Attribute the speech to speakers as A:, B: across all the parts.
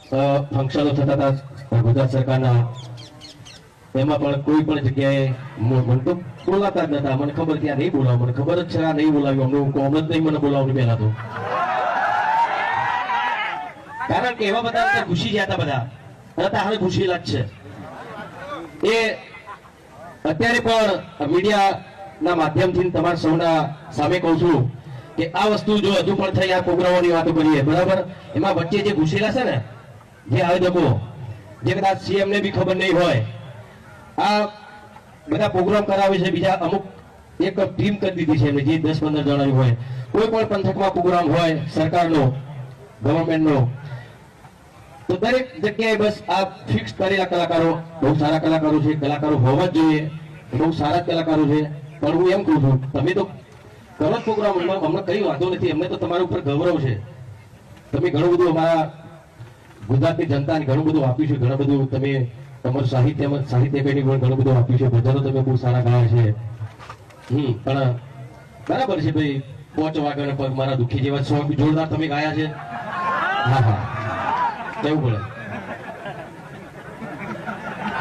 A: ફંક્શનો થતા હતા ગુજરાત સરકારના, એમાં પણ કોઈ પણ જગ્યાએ મને તો બોલાતા જ નતા. મને ખબર ત્યાં નહીં બોલાવ, મને ખબર જ છે આ નહીં બોલાવ્યું, અમને જ નહીં મને બોલાવવું પહેલા તો. કારણ કે એવા બધા ખુશી ગયા હતા બધા, હતા હવે ખુશીલા જ છે. એ અત્યારે પણ મીડિયાના માધ્યમથી તમારા સૌના સામે કહું છું કે આ વસ્તુ જો હજુ પણ થઈ, આ પ્રોગ્રામોની વાતો કરીએ બરાબર, એમાં વચ્ચે જે ઘૂસેલા છે ને જે આયોજકો, જે કદાચ સીએમ ને બી ખબર નહીં હોય, આ બધા પ્રોગ્રામ કરાવે છે, બીજા અમુક એક ટીમ કરી દીધી છે એમને, જે 10-15 જણાની હોય. કોઈ પણ પંથકમાં પ્રોગ્રામ હોય સરકારનો, ગવર્મેન્ટનો, તો દરેક જગ્યાએ બસ આ ફિક્સ કરેલા કલાકારો, બહુ સારા કલાકારો છે, કલાકારો હોવા જ જોઈએ, બહુ સારા કલાકારો છે. પણ હું એમ કહું છું, તમે તો કરો જ પ્રોગ્રામ, અમને કઈ વાંધો નથી, અમને તો તમારા ઉપર ગૌરવ છે. તમે ઘણું બધું અમારા ગુજરાતની જનતાને ઘણું બધું આપ્યું છે, ઘણું બધું તમે તમારું સાહિત્ય પેઢી પણ ઘણું બધું આપ્યું છે, ભજનો તમે બહુ સારા ગાયા છે. પણ બરાબર છે ભાઈ, 5 વાગ્યાના પગ મારા દુખી જેવા સોંગ જોરદાર તમે ગાયા છે. હા હા, કેવું પડે,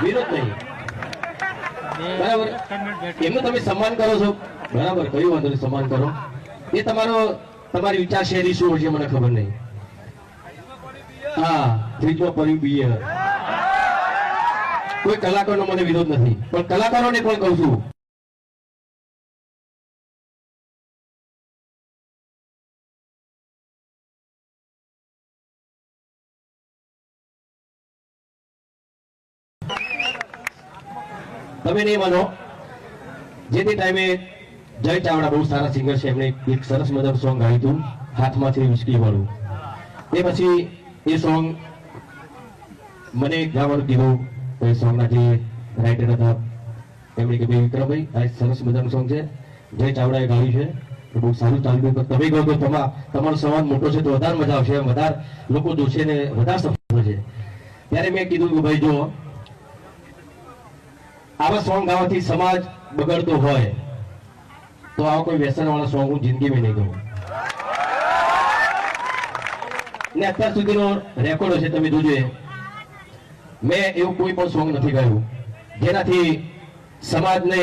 A: વિરોધ નહીં, બરાબર. એમનું તમે સન્માન કરો છો, બરાબર, કયું વાંધો નહીં, સન્માન કરો. એ તમારી વિચારશૈલી શું હોય છે મને ખબર નહીં. હા, ફ્રીજમાં પડ્યું બિયર. કોઈ કલાકારનો મને વિરોધ નથી, પણ કલાકારોને પણ કહું છું, તમે નહીં માનો, જે તે ટાઈમે જય ચાવડા બહુ સારા સિંગર છે, એમણે એક સરસ મજાનું સોંગ ગાયું હતું, હાથમાંથી વિસ્કી વાળું. એ પછી એ સોંગ મને ગાવાનું કીધું. એ સોંગના જે રાઇટર હતા એમણે કે ભાઈ વિક્રમભાઈ, આ સરસ મજાનું સોંગ છે, જય ચાવડાએ ગાયું છે, તો બહુ સારું ચાલ્યું. તમે કહો તો તમારો સવાલ મોટો છે તો વધારે મજા આવશે, વધારે લોકો જોશે ને વધારે સફળ થશે. ત્યારે મેં કીધું કે ભાઈ જો આવા સોંગ ગાવાથી સમાજ બગડતો હોય તો આવા કોઈ વ્યસન વાળા સોંગ હું જિંદગીમાં નહીં ગાઉં. ને અત્યાર સુધીનો રેકોર્ડ છે, તમે જોજો, મેં એવું કોઈ પણ સોંગ નથી ગાયું જેનાથી સમાજને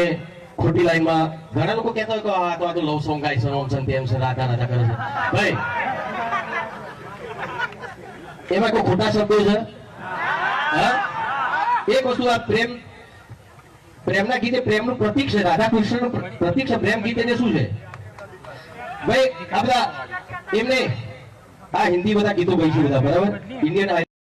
A: ખોટી લાઈનમાં. ઘણા લોકો કહેતા હોય કે આ તો લવ સોંગ ગાય છે, ઓમ છે, તેમ છે, રાધા રાધા કરે છે. ભાઈ એમાં કોઈ ખોટા શબ્દો છે? હા, એક વસ્તુ આ પ્રેમના ગીતે પ્રેમનું પ્રતીક છે, રાધા કૃષ્ણનું પ્રતીક છે. પ્રેમ ગીત એટલે શું છે ભાઈ? આ બધા એમને આ હિન્દી બધા ગીતો ગાઈ છે બધા, બરાબર, ઇન્ડિયન